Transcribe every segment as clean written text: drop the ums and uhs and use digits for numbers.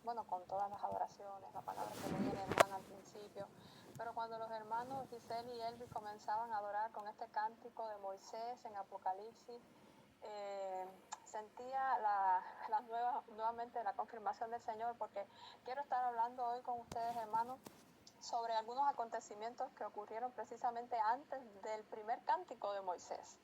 bueno, con todas las adoraciones, la palabra que leía mi hermana al principio, pero cuando los hermanos Giselle y Elvis comenzaban a adorar con este cántico de Moisés en Apocalipsis, sentía nuevamente la confirmación del Señor, porque quiero estar hablando hoy con ustedes, hermanos, sobre algunos acontecimientos que ocurrieron precisamente antes del primer cántico de Moisés.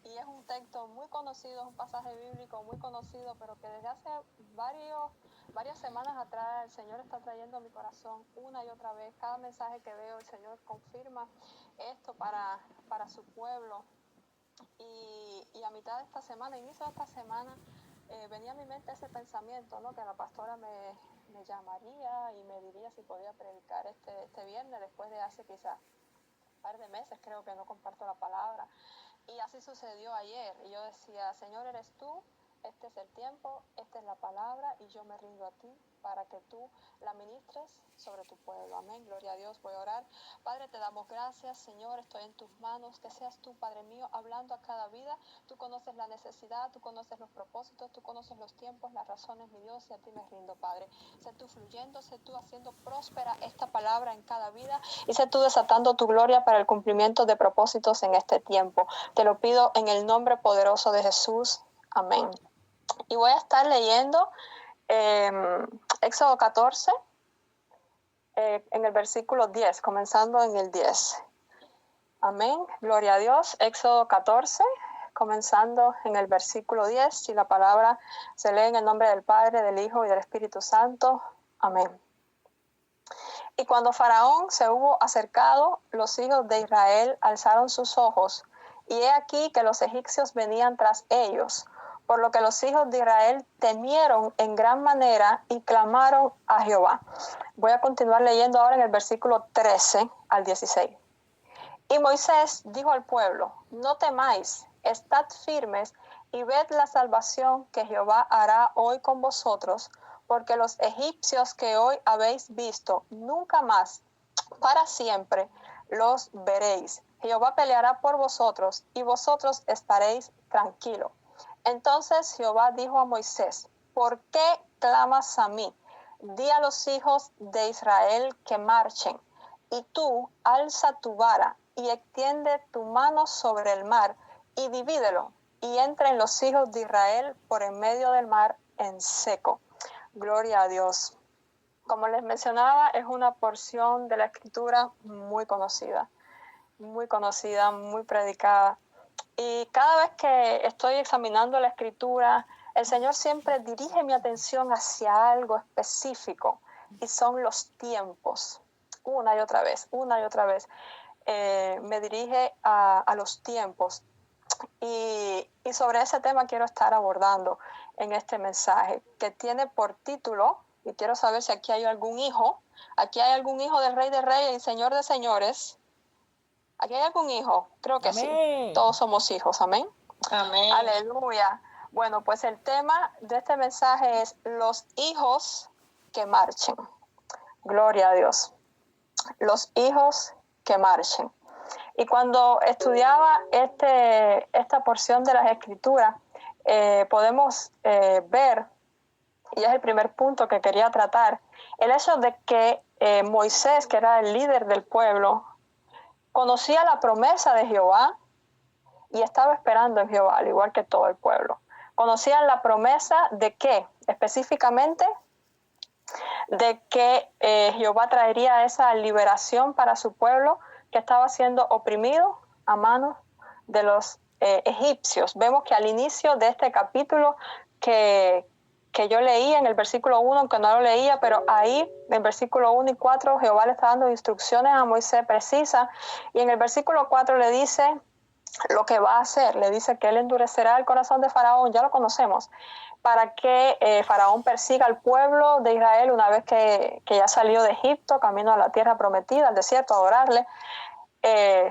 Y es un texto muy conocido, es un pasaje bíblico muy conocido, pero que desde hace varias semanas atrás el Señor está trayendo a mi corazón una y otra vez. Cada mensaje que veo, el Señor confirma esto para su pueblo. Y a mitad de esta semana, inicio de esta semana, venía a mi mente ese pensamiento, ¿no? Que la pastora me llamaría y me diría si podía predicar este viernes, después de hace quizás un par de meses, creo que no comparto la palabra. Y así sucedió ayer. Y yo decía, Señor, eres tú, este es el tiempo, esta es la palabra, y yo me rindo a ti para que tú la ministres sobre tu pueblo. Amén, gloria a Dios. Voy a orar. Padre, te damos gracias, Señor, estoy en tus manos. Que seas tú, Padre mío, hablando a cada vida. Tú conoces la necesidad, tú conoces los propósitos, tú conoces los tiempos, las razones, mi Dios, y a ti me rindo, Padre. Sé tú fluyendo, sé tú haciendo próspera esta palabra en cada vida, y sé tú desatando tu gloria para el cumplimiento de propósitos en este tiempo. Te lo pido en el nombre poderoso de Jesús. Amén. Y voy a estar leyendo Éxodo 14, en el versículo 10, comenzando en el 10. Amén. Gloria a Dios. Éxodo 14, comenzando en el versículo 10. Y la palabra se lee en el nombre del Padre, del Hijo y del Espíritu Santo. Amén. Y cuando Faraón se hubo acercado, los hijos de Israel alzaron sus ojos, y he aquí que los egipcios venían tras ellos, por lo que los hijos de Israel temieron en gran manera y clamaron a Jehová. Voy a continuar leyendo ahora en el versículo 13 al 16. Y Moisés dijo al pueblo, no temáis, estad firmes y ved la salvación que Jehová hará hoy con vosotros, porque los egipcios que hoy habéis visto, nunca más, para siempre, los veréis. Jehová peleará por vosotros, y vosotros estaréis tranquilos. Entonces Jehová dijo a Moisés, ¿por qué clamas a mí? Di a los hijos de Israel que marchen, y tú alza tu vara, y extiende tu mano sobre el mar, y divídelo, y entren los hijos de Israel por en medio del mar en seco. Gloria a Dios. Como les mencionaba, es una porción de la Escritura muy conocida, muy predicada. Y cada vez que estoy examinando la Escritura, el Señor siempre dirige mi atención hacia algo específico, y son los tiempos. Una y otra vez, me dirige a los tiempos. Y sobre ese tema quiero estar abordando en este mensaje, que tiene por título, y quiero saber si aquí hay algún hijo del Rey de Reyes y Señor de Señores. ¿Aquí hay algún hijo? Creo que amén. Sí. Todos somos hijos, amén. Amén. Aleluya. Bueno, pues el tema de este mensaje es los hijos que marchen. Gloria a Dios. Los hijos que marchen. Y cuando estudiaba esta porción de las Escrituras, podemos ver, y es el primer punto que quería tratar, el hecho de que Moisés, que era el líder del pueblo, conocía la promesa de Jehová y estaba esperando en Jehová, al igual que todo el pueblo. Conocían la promesa de ¿qué? Específicamente de que Jehová traería esa liberación para su pueblo que estaba siendo oprimido a manos de los egipcios. Vemos que al inicio de este capítulo que yo leí en el versículo 1, aunque no lo leía, pero ahí en el versículo 1 y 4 Jehová le está dando instrucciones a Moisés precisas, y en el versículo 4 le dice lo que va a hacer. Le dice que él endurecerá el corazón de Faraón, ya lo conocemos, para que Faraón persiga al pueblo de Israel una vez que ya salió de Egipto, camino a la tierra prometida, al desierto, a adorarle.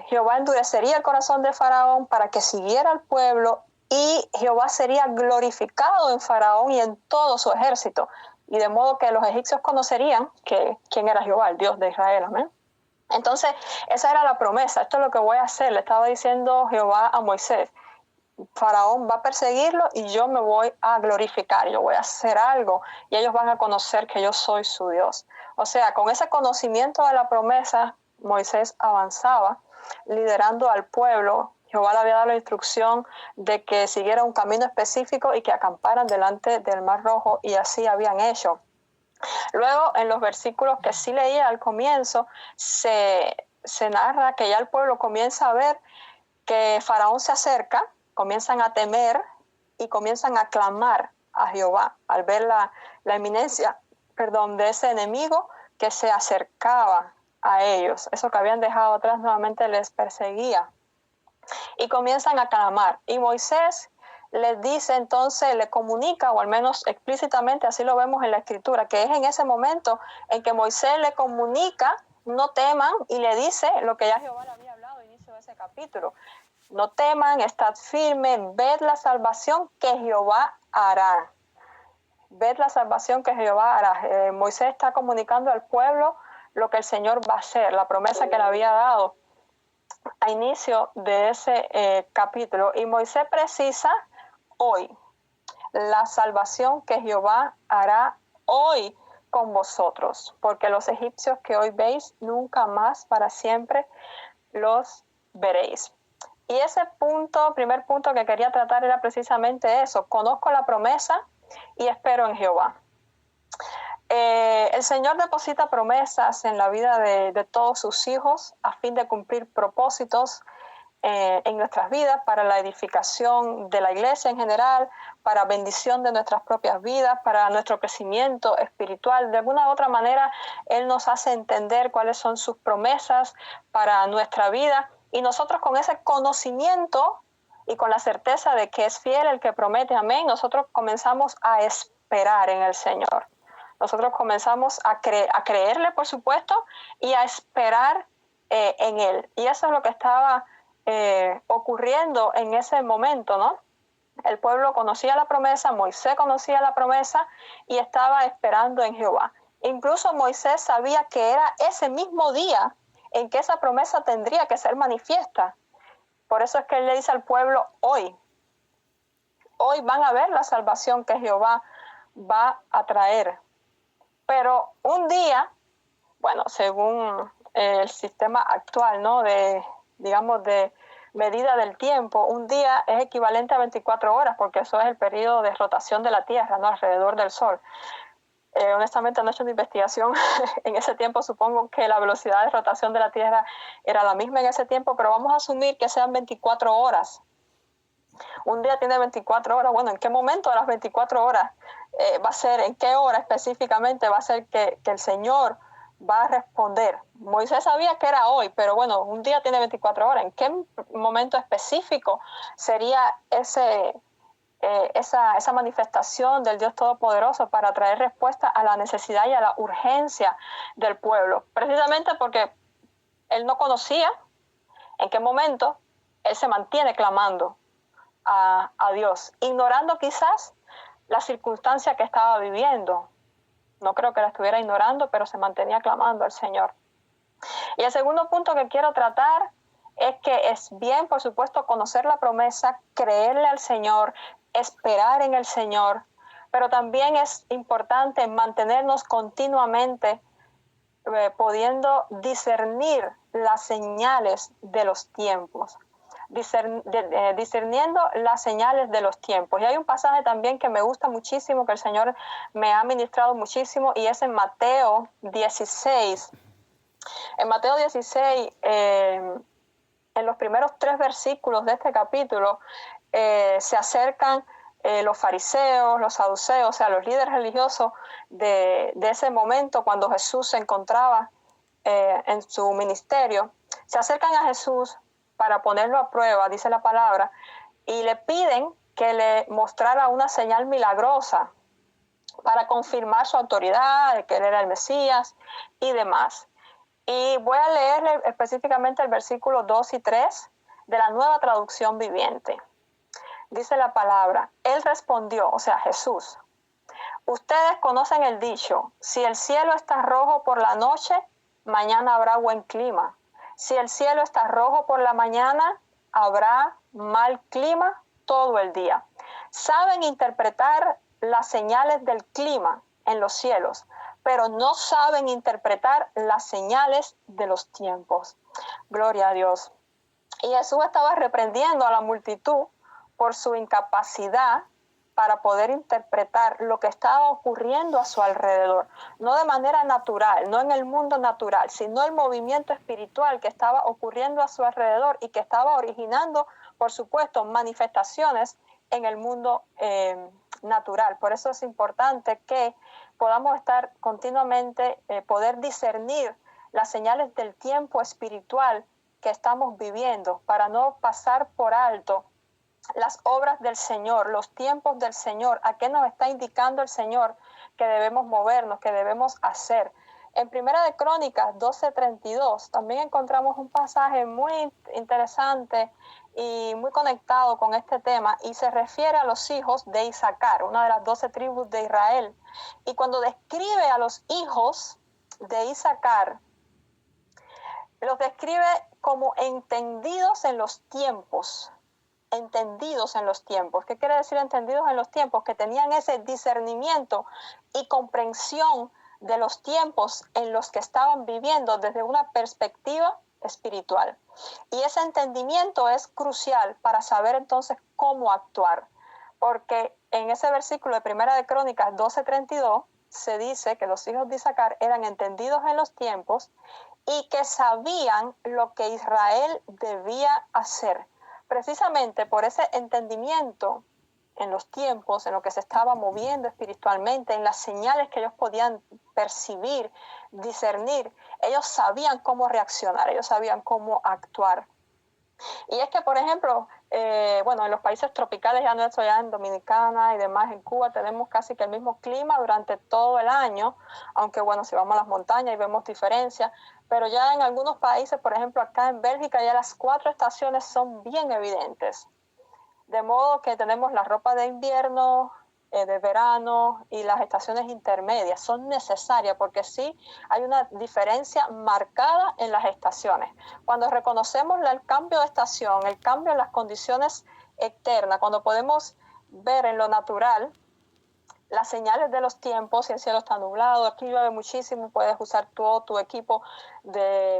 Jehová endurecería el corazón de Faraón para que siguiera al pueblo, y Jehová sería glorificado en Faraón y en todo su ejército, y de modo que los egipcios conocerían quién era Jehová, el Dios de Israel. Amén. Entonces, esa era la promesa. Esto es lo que voy a hacer, le estaba diciendo Jehová a Moisés. Faraón va a perseguirlo y yo me voy a glorificar, yo voy a hacer algo y ellos van a conocer que yo soy su Dios. O sea, con ese conocimiento de la promesa, Moisés avanzaba liderando al pueblo. Jehová le había dado la instrucción de que siguiera un camino específico y que acamparan delante del Mar Rojo, y así habían hecho. Luego, en los versículos que sí leía al comienzo, se narra que ya el pueblo comienza a ver que Faraón se acerca, comienzan a temer y comienzan a clamar a Jehová al ver la inminencia, de ese enemigo que se acercaba a ellos. Eso que habían dejado atrás nuevamente les perseguía. Y comienzan a clamar. Y Moisés les dice entonces, le comunica, o al menos explícitamente, así lo vemos en la Escritura, que es en ese momento en que Moisés le comunica, no teman, y le dice lo que ya Jehová le había hablado al inicio de ese capítulo. No teman, estad firmes, ved la salvación que Jehová hará. Ved la salvación que Jehová hará. Moisés está comunicando al pueblo lo que el Señor va a hacer, la promesa que le había dado a inicio de ese capítulo. Y Moisés precisa hoy la salvación que Jehová hará hoy con vosotros, porque los egipcios que hoy veis, nunca más para siempre los veréis. Y ese primer punto que quería tratar era precisamente eso: conozco la promesa y espero en Jehová. El Señor deposita promesas en la vida de todos sus hijos a fin de cumplir propósitos en nuestras vidas, para la edificación de la iglesia en general, para bendición de nuestras propias vidas, para nuestro crecimiento espiritual. De alguna u otra manera, Él nos hace entender cuáles son sus promesas para nuestra vida, y nosotros, con ese conocimiento y con la certeza de que es fiel el que promete, amén, nosotros comenzamos a esperar en el Señor. Nosotros comenzamos a creerle, por supuesto, y a esperar en Él. Y eso es lo que estaba ocurriendo en ese momento, ¿no? El pueblo conocía la promesa, Moisés conocía la promesa y estaba esperando en Jehová. Incluso Moisés sabía que era ese mismo día en que esa promesa tendría que ser manifiesta. Por eso es que él le dice al pueblo: hoy van a ver la salvación que Jehová va a traer. Pero un día, bueno, según el sistema actual, ¿no?, de medida del tiempo, un día es equivalente a 24 horas, porque eso es el periodo de rotación de la Tierra, ¿no?, alrededor del Sol. Honestamente no he hecho una investigación en ese tiempo. Supongo que la velocidad de rotación de la Tierra era la misma en ese tiempo, pero vamos a asumir que sean 24 horas. Un día tiene 24 horas. Bueno, ¿en qué momento de las 24 horas va a ser? ¿En qué hora específicamente va a ser que el Señor va a responder? Moisés sabía que era hoy, pero bueno, un día tiene 24 horas. ¿En qué momento específico sería esa manifestación del Dios Todopoderoso para traer respuesta a la necesidad y a la urgencia del pueblo? Precisamente porque él no conocía en qué momento él se mantiene clamando a Dios, ignorando quizás la circunstancia que estaba viviendo. No creo que la estuviera ignorando, pero se mantenía clamando al Señor. Y el segundo punto que quiero tratar es que es bien, por supuesto, conocer la promesa, creerle al Señor, esperar en el Señor, pero también es importante mantenernos continuamente pudiendo discernir las señales de los tiempos. Discerniendo las señales de los tiempos. Y hay un pasaje también que me gusta muchísimo, que el Señor me ha ministrado muchísimo, y es en Mateo 16. En Mateo 16, en los primeros 3 versículos de este capítulo, se acercan los fariseos, los saduceos, o sea, los líderes religiosos de ese momento, cuando Jesús se encontraba en su ministerio. Se acercan a Jesús para ponerlo a prueba, dice la palabra, y le piden que le mostrara una señal milagrosa para confirmar su autoridad, de que él era el Mesías y demás. Y voy a leerle específicamente el versículo 2 y 3 de la Nueva Traducción Viviente. Dice la palabra: Él respondió, o sea, Jesús: ustedes conocen el dicho, si el cielo está rojo por la noche, mañana habrá buen clima. Si el cielo está rojo por la mañana, ¿habrá mal clima? todo el día. Saben interpretar las señales del clima en los cielos, pero no saben interpretar las señales de los tiempos. Gloria a Dios. Y Jesús estaba reprendiendo a la multitud por su incapacidad para poder interpretar lo que estaba ocurriendo a su alrededor, no de manera natural, no en el mundo natural, sino el movimiento espiritual que estaba ocurriendo a su alrededor y que estaba originando, por supuesto, manifestaciones en el mundo natural. Por eso es importante que podamos estar continuamente, poder discernir las señales del tiempo espiritual que estamos viviendo, para no pasar por alto las obras del Señor, los tiempos del Señor, a qué nos está indicando el Señor que debemos movernos, que debemos hacer. En Primera de Crónicas 12:32 también encontramos un pasaje muy interesante y muy conectado con este tema, y se refiere a los hijos de Isaacar, una de las 12 tribus de Israel. Y cuando describe a los hijos de Isaacar, los describe como entendidos en los tiempos. Entendidos en los tiempos. ¿Qué quiere decir entendidos en los tiempos? Que tenían ese discernimiento y comprensión de los tiempos en los que estaban viviendo desde una perspectiva espiritual. Y ese entendimiento es crucial para saber entonces cómo actuar. Porque en ese versículo de Primera de Crónicas 12:32 se dice que los hijos de Isaacar eran entendidos en los tiempos y que sabían lo que Israel debía hacer. Precisamente por ese entendimiento en los tiempos, en lo que se estaba moviendo espiritualmente, en las señales que ellos podían percibir, discernir, ellos sabían cómo reaccionar, ellos sabían cómo actuar. Y es que, por ejemplo, en los países tropicales, ya en Dominicana y demás, en Cuba, tenemos casi que el mismo clima durante todo el año, aunque si vamos a las montañas y vemos diferencias, pero ya en algunos países, por ejemplo, acá en Bélgica, ya las 4 estaciones son bien evidentes. De modo que tenemos la ropa de invierno, de verano y las estaciones intermedias. Son necesarias porque sí hay una diferencia marcada en las estaciones. Cuando reconocemos el cambio de estación, el cambio en las condiciones externas, cuando podemos ver en lo natural las señales de los tiempos, si el cielo está nublado, aquí llueve muchísimo, puedes usar todo tu equipo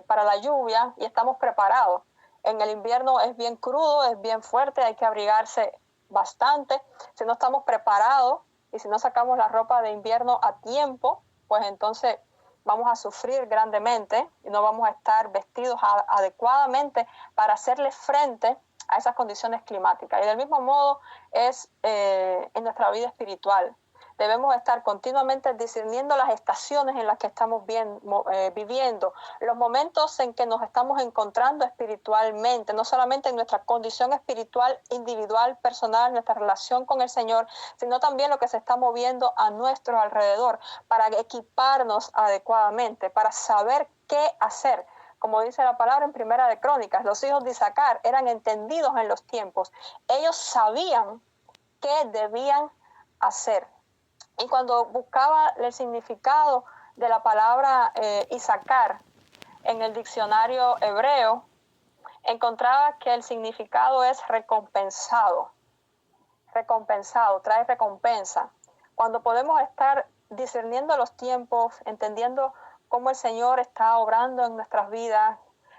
para la lluvia y estamos preparados. En el invierno es bien crudo, es bien fuerte, hay que abrigarse bastante. Si no estamos preparados y si no sacamos la ropa de invierno a tiempo, pues entonces vamos a sufrir grandemente y no vamos a estar vestidos adecuadamente para hacerle frente a esas condiciones climáticas. Y del mismo modo es en nuestra vida espiritual. Debemos estar continuamente discerniendo las estaciones en las que estamos viviendo, los momentos en que nos estamos encontrando espiritualmente, no solamente en nuestra condición espiritual, individual, personal, nuestra relación con el Señor, sino también lo que se está moviendo a nuestro alrededor, para equiparnos adecuadamente, para saber qué hacer. Como dice la palabra en Primera de Crónicas, los hijos de Isaacar eran entendidos en los tiempos. Ellos sabían qué debían hacer. Y cuando buscaba el significado de la palabra Isaacar en el diccionario hebreo, encontraba que el significado es recompensado. Recompensado, trae recompensa. Cuando podemos estar discerniendo los tiempos, entendiendo cómo el Señor está obrando en nuestras vidas,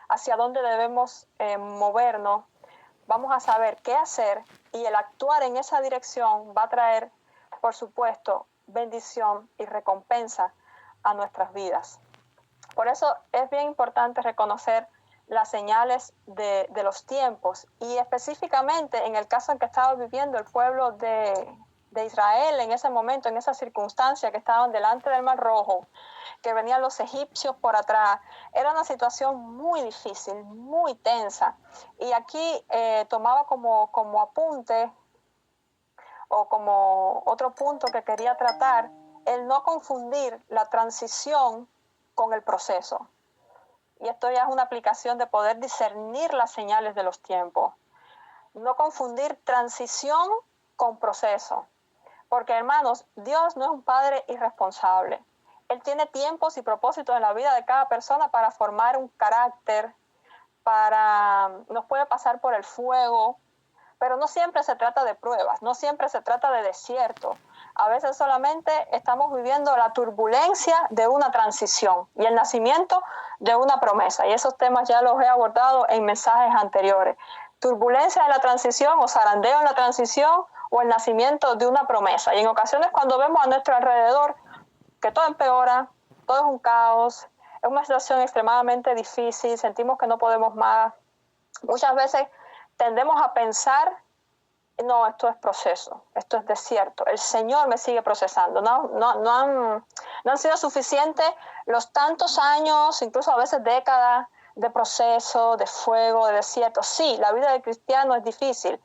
hacia dónde debemos movernos, vamos a saber qué hacer, y el actuar en esa dirección va a traer, por supuesto, bendición y recompensa a nuestras vidas. Por eso es bien importante reconocer las señales de los tiempos, y específicamente en el caso en que estaba viviendo el pueblo de Israel en ese momento, en esa circunstancia, que estaban delante del Mar Rojo, que venían los egipcios por atrás. Era una situación muy difícil, muy tensa. Y aquí tomaba como apunte, o como otro punto que quería tratar, el no confundir la transición con el proceso. Y esto ya es una aplicación de poder discernir las señales de los tiempos. No confundir transición con proceso. Porque, hermanos, Dios no es un padre irresponsable. Él tiene tiempos y propósitos en la vida de cada persona para formar un carácter, nos puede pasar por el fuego, Pero no siempre se trata de pruebas, no siempre se trata de desierto. A veces solamente estamos viviendo la turbulencia de una transición y el nacimiento de una promesa. Y esos temas ya los he abordado en mensajes anteriores. Turbulencia de la transición o zarandeo en la transición o el nacimiento de una promesa. Y en ocasiones cuando vemos a nuestro alrededor que todo empeora, todo es un caos, es una situación extremadamente difícil, sentimos que no podemos más, muchas veces tendemos a pensar, no, esto es proceso, esto es desierto, el Señor me sigue procesando, no han sido suficientes los tantos años, incluso a veces décadas, de proceso, de fuego, de desierto. Sí, la vida del cristiano es difícil,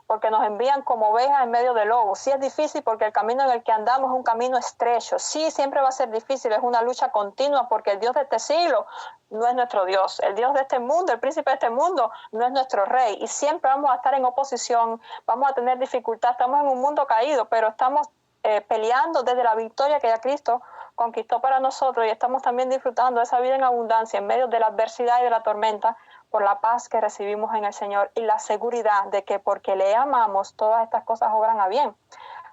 porque nos envían como ovejas en medio de lobos. Sí es difícil porque el camino en el que andamos es un camino estrecho. Sí, siempre va a ser difícil, es una lucha continua porque el Dios de este siglo no es nuestro Dios. El Dios de este mundo, el príncipe de este mundo, no es nuestro rey. Y siempre vamos a estar en oposición, vamos a tener dificultad. Estamos en un mundo caído, pero estamos peleando desde la victoria que ya Cristo conquistó para nosotros y estamos también disfrutando de esa vida en abundancia en medio de la adversidad y de la tormenta, por la paz que recibimos en el Señor y la seguridad de que porque le amamos todas estas cosas obran a bien.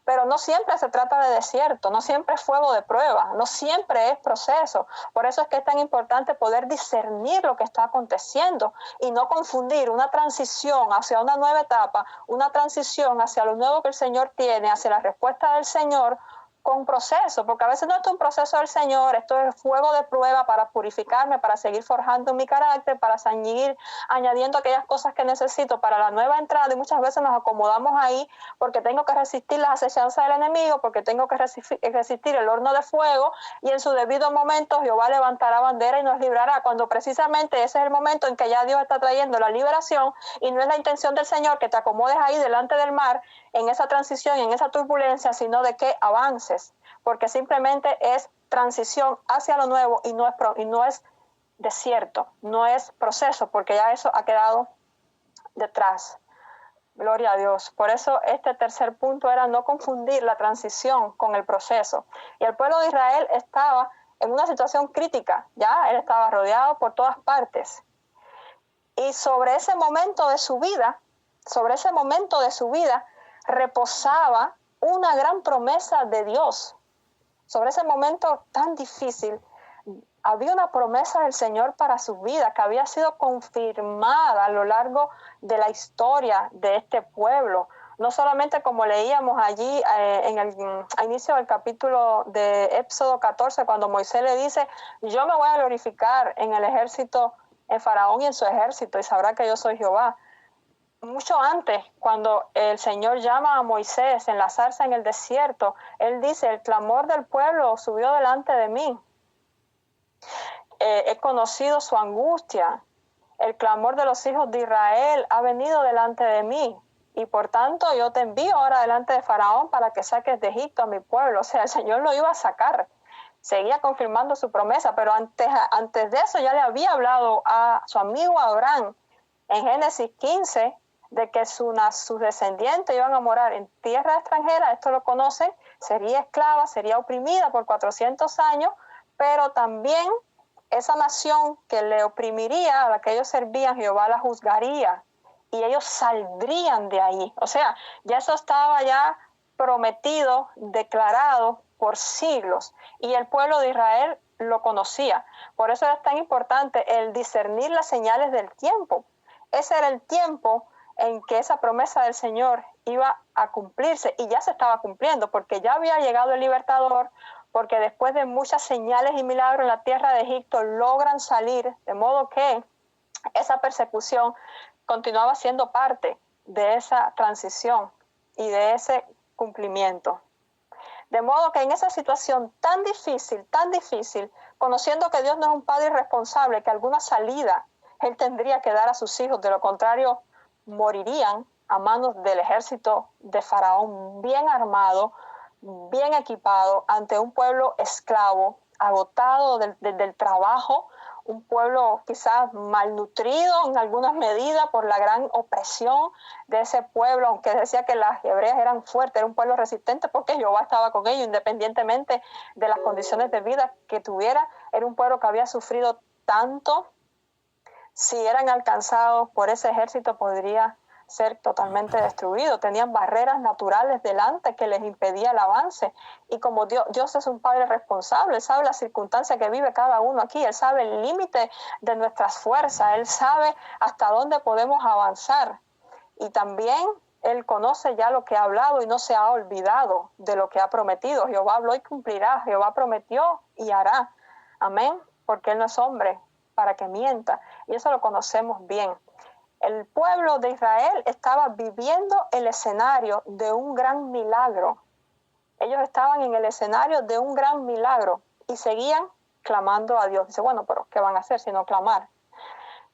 Pero no siempre se trata de desierto, no siempre es fuego de prueba, no siempre es proceso. Por eso es que es tan importante poder discernir lo que está aconteciendo y no confundir una transición hacia una nueva etapa, una transición hacia lo nuevo que el Señor tiene, hacia la respuesta del Señor, con proceso, porque a veces no es un proceso del Señor, esto es fuego de prueba para purificarme, para seguir forjando mi carácter, para seguir añadiendo aquellas cosas que necesito para la nueva entrada, y muchas veces nos acomodamos ahí porque tengo que resistir las acechanzas del enemigo, porque tengo que resistir el horno de fuego, y en su debido momento Jehová levantará bandera y nos librará, cuando precisamente ese es el momento en que ya Dios está trayendo la liberación, y no es la intención del Señor que te acomodes ahí delante del mar, en esa transición, en esa turbulencia, sino de que avances, porque simplemente es transición hacia lo nuevo y no es desierto, no es proceso, porque ya eso ha quedado detrás. Gloria a Dios. Por eso este tercer punto era no confundir la transición con el proceso. Y el pueblo de Israel estaba en una situación crítica, ya él estaba rodeado por todas partes. Y sobre ese momento de su vida, reposaba una gran promesa de Dios. Sobre ese momento tan difícil, había una promesa del Señor para su vida que había sido confirmada a lo largo de la historia de este pueblo. No solamente como leíamos allí a inicio del capítulo de Éxodo 14, cuando Moisés le dice, yo me voy a glorificar en el ejército, en Faraón y en su ejército, y sabrá que yo soy Jehová. Mucho antes, cuando el Señor llama a Moisés en la zarza en el desierto, él dice, el clamor del pueblo subió delante de mí. He conocido su angustia. El clamor de los hijos de Israel ha venido delante de mí. Y por tanto yo te envío ahora delante de Faraón para que saques de Egipto a mi pueblo. O sea, el Señor lo iba a sacar. Seguía confirmando su promesa, pero antes de eso ya le había hablado a su amigo Abraham en Génesis 15, de que sus descendientes iban a morar en tierra extranjera, esto lo conocen, sería esclava, sería oprimida por 400 años, pero también esa nación que le oprimiría, a la que ellos servían, Jehová la juzgaría y ellos saldrían de ahí. O sea, ya eso estaba ya prometido, declarado por siglos, y el pueblo de Israel lo conocía. Por eso era tan importante el discernir las señales del tiempo. Ese era el tiempo en que esa promesa del Señor iba a cumplirse, y ya se estaba cumpliendo, porque ya había llegado el libertador, porque después de muchas señales y milagros en la tierra de Egipto logran salir, de modo que esa persecución continuaba siendo parte de esa transición y de ese cumplimiento. De modo que en esa situación tan difícil, conociendo que Dios no es un padre irresponsable, que alguna salida Él tendría que dar a sus hijos, de lo contrario morirían a manos del ejército de Faraón, bien armado, bien equipado, ante un pueblo esclavo, agotado del trabajo, un pueblo quizás malnutrido en algunas medidas por la gran opresión de ese pueblo, aunque decía que las hebreas eran fuertes, era un pueblo resistente porque Jehová estaba con ellos, independientemente de las condiciones de vida que tuviera. Era un pueblo que había sufrido tanto. Si eran alcanzados por ese ejército, podría ser totalmente destruidos. Tenían barreras naturales delante que les impedía el avance. Y como Dios es un Padre responsable, Él sabe la circunstancia que vive cada uno aquí, Él sabe el límite de nuestras fuerzas, Él sabe hasta dónde podemos avanzar. Y también Él conoce ya lo que ha hablado y no se ha olvidado de lo que ha prometido. Jehová habló y cumplirá. Jehová prometió y hará. Amén. Porque Él no es hombre para que mienta. Y eso lo conocemos bien. El pueblo de Israel estaba viviendo el escenario de un gran milagro. Ellos estaban en el escenario de un gran milagro y seguían clamando a Dios. Dice, bueno, pero ¿qué van a hacer sino clamar?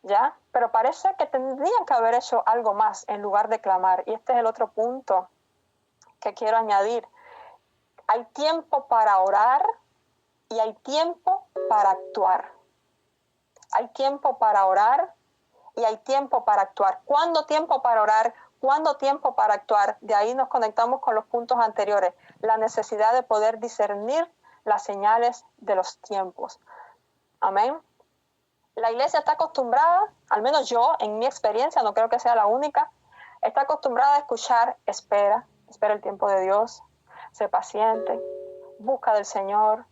¿Ya? Pero parece que tendrían que haber hecho algo más en lugar de clamar. Y este es el otro punto que quiero añadir. Hay tiempo para orar y hay tiempo para actuar. Hay tiempo para orar y hay tiempo para actuar. ¿Cuándo tiempo para orar? ¿Cuándo tiempo para actuar? De ahí nos conectamos con los puntos anteriores. La necesidad de poder discernir las señales de los tiempos. Amén. La iglesia está acostumbrada, al menos yo, en mi experiencia, no creo que sea la única, está acostumbrada a escuchar, espera el tiempo de Dios, sé paciente, busca del Señor,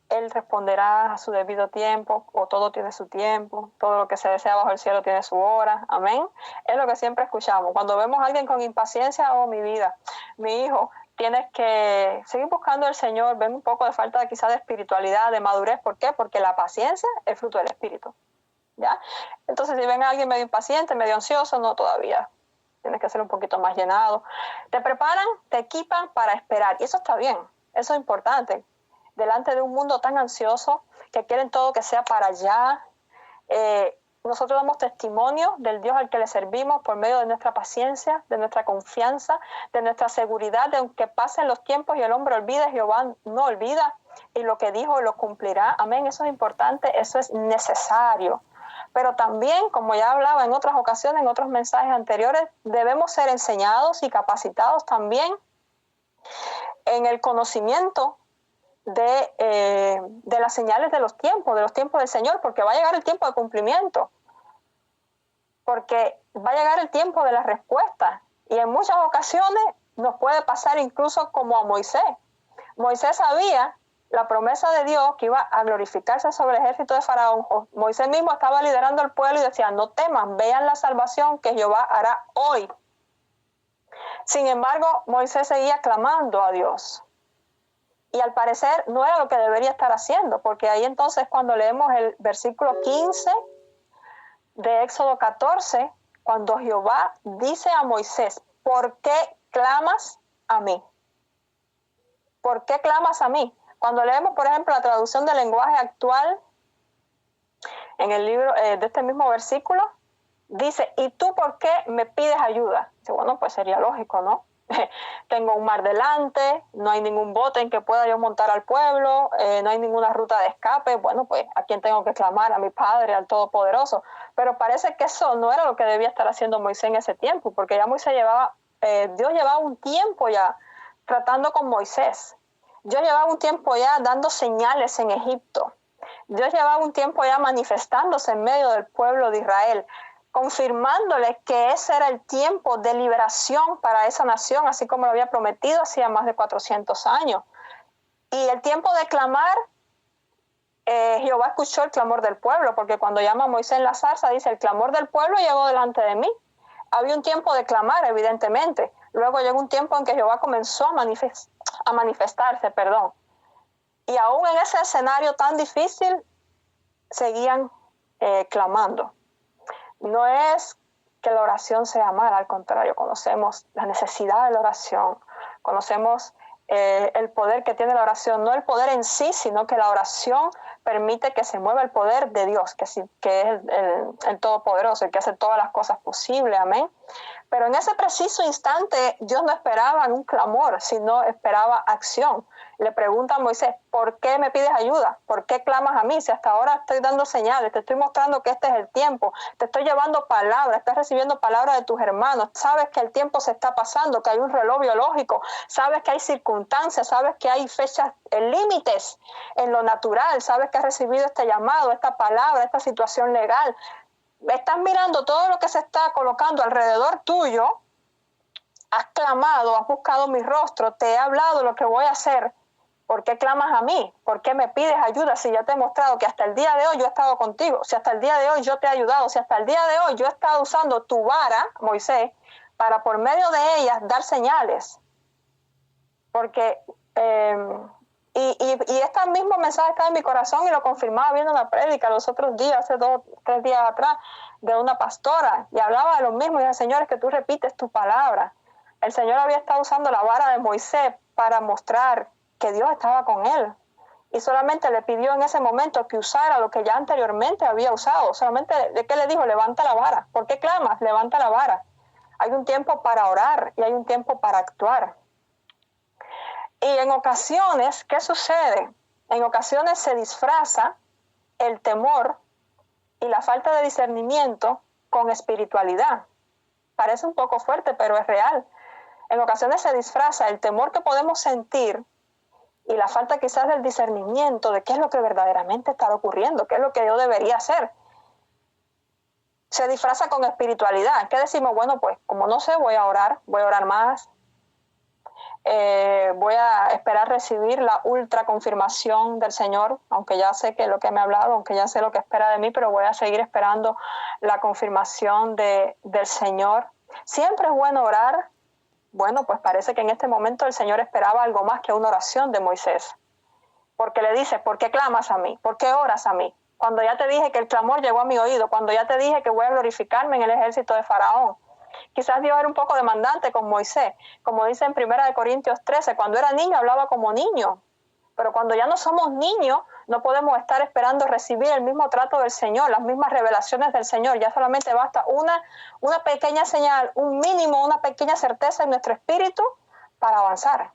Él responderá a su debido tiempo, o todo tiene su tiempo, todo lo que se desea bajo el cielo tiene su hora, amén. Es lo que siempre escuchamos. Cuando vemos a alguien con impaciencia, oh mi vida, mi hijo, tienes que seguir buscando al Señor. Ven un poco de falta quizás de espiritualidad, de madurez. ¿Por qué? Porque la paciencia es fruto del Espíritu, ¿ya? Entonces, si ven a alguien medio impaciente, medio ansioso, no todavía. Tienes que ser un poquito más llenado. Te preparan, te equipan para esperar. Y eso está bien, eso es importante. Delante de un mundo tan ansioso, que quieren todo que sea para allá, nosotros damos testimonio del Dios al que le servimos por medio de nuestra paciencia, de nuestra confianza, de nuestra seguridad, de aunque pasen los tiempos y el hombre olvide, Jehová no olvida, y lo que dijo lo cumplirá. Amén, eso es importante, eso es necesario. Pero también, como ya hablaba en otras ocasiones, en otros mensajes anteriores, debemos ser enseñados y capacitados también en el conocimiento de las señales de los tiempos del Señor, porque va a llegar el tiempo de cumplimiento, porque va a llegar el tiempo de la respuesta, y en muchas ocasiones nos puede pasar incluso como a Moisés. Moisés sabía la promesa de Dios que iba a glorificarse sobre el ejército de Faraón. Moisés mismo estaba liderando al pueblo y decía, no teman, vean la salvación que Jehová hará hoy. Sin embargo, Moisés seguía clamando a Dios. Y al parecer no era lo que debería estar haciendo, porque ahí entonces cuando leemos el versículo 15 de Éxodo 14, cuando Jehová dice a Moisés, ¿por qué clamas a mí? ¿Por qué clamas a mí? Cuando leemos, por ejemplo, la traducción del lenguaje actual, en el libro de este mismo versículo, dice, ¿y tú por qué me pides ayuda? Dice, bueno, pues sería lógico, ¿no? Tengo un mar delante, no hay ningún bote en que pueda yo montar al pueblo, no hay ninguna ruta de escape. Bueno, pues ¿a quién tengo que clamar? A mi Padre, al Todopoderoso. Pero parece que eso no era lo que debía estar haciendo Moisés en ese tiempo, porque ya Moisés Dios llevaba un tiempo ya tratando con Moisés. Dios llevaba un tiempo ya dando señales en Egipto. Dios llevaba un tiempo ya manifestándose en medio del pueblo de Israel, confirmándoles que ese era el tiempo de liberación para esa nación, así como lo había prometido hacía más de 400 años. Y el tiempo de clamar, Jehová escuchó el clamor del pueblo, porque cuando llama a Moisés en la zarza, dice, el clamor del pueblo llegó delante de mí. Había un tiempo de clamar, evidentemente. Luego llegó un tiempo en que Jehová comenzó a manifestarse. Y aún en ese escenario tan difícil, seguían clamando. No es que la oración sea mala, al contrario, conocemos la necesidad de la oración, conocemos el poder que tiene la oración, no el poder en sí, sino que la oración permite que se mueva el poder de Dios, que es el Todopoderoso, el que hace todas las cosas posibles, amén. Pero en ese preciso instante, Dios no esperaba un clamor, sino esperaba acción. Le pregunta a Moisés, ¿por qué me pides ayuda? ¿Por qué clamas a mí? Si hasta ahora estoy dando señales, te estoy mostrando que este es el tiempo, te estoy llevando palabras, estás recibiendo palabras de tus hermanos, sabes que el tiempo se está pasando, que hay un reloj biológico, sabes que hay circunstancias, sabes que hay fechas, límites en lo natural, sabes que has recibido este llamado, esta palabra, esta situación legal. estás mirando todo lo que se está colocando alrededor tuyo, has clamado, has buscado mi rostro, te he hablado lo que voy a hacer. ¿Por qué clamas a mí? ¿Por qué me pides ayuda si ya te he mostrado que hasta el día de hoy yo he estado contigo? Si hasta el día de hoy yo te he ayudado, si hasta el día de hoy yo he estado usando tu vara, Moisés, para por medio de ellas dar señales. Porque, y este mismo mensaje está en mi corazón y lo confirmaba viendo una prédica los otros días, hace 2-3 días atrás, de una pastora, y hablaba de lo mismo, y dice, Señor, es que tú repites tu palabra. El Señor había estado usando la vara de Moisés para mostrar que Dios estaba con él. Y solamente le pidió en ese momento que usara lo que ya anteriormente había usado. Solamente, ¿de qué le dijo? Levanta la vara. ¿Por qué clamas? Levanta la vara. Hay un tiempo para orar y hay un tiempo para actuar. Y en ocasiones, ¿qué sucede? En ocasiones se disfraza el temor y la falta de discernimiento con espiritualidad. Parece un poco fuerte, pero es real. En ocasiones se disfraza el temor que podemos sentir y la falta quizás del discernimiento de qué es lo que verdaderamente está ocurriendo, qué es lo que yo debería hacer. Se disfraza con espiritualidad. ¿Qué decimos? Bueno, pues como no sé, voy a orar más. Voy a esperar recibir la ultra confirmación del Señor, aunque ya sé que lo que me ha hablado, aunque ya sé lo que espera de mí, pero voy a seguir esperando la confirmación del Señor. Siempre es bueno orar. Bueno, pues parece que en este momento el Señor esperaba algo más que una oración de Moisés. Porque le dice, ¿por qué clamas a mí? ¿Por qué oras a mí? Cuando ya te dije que el clamor llegó a mi oído, cuando ya te dije que voy a glorificarme en el ejército de Faraón. Quizás Dios era un poco demandante con Moisés. Como dice en 1 Corintios 13, cuando era niño hablaba como niño. Pero cuando ya no somos niños, no podemos estar esperando recibir el mismo trato del Señor, las mismas revelaciones del Señor. Ya solamente basta una pequeña señal, un mínimo, una pequeña certeza en nuestro espíritu para avanzar.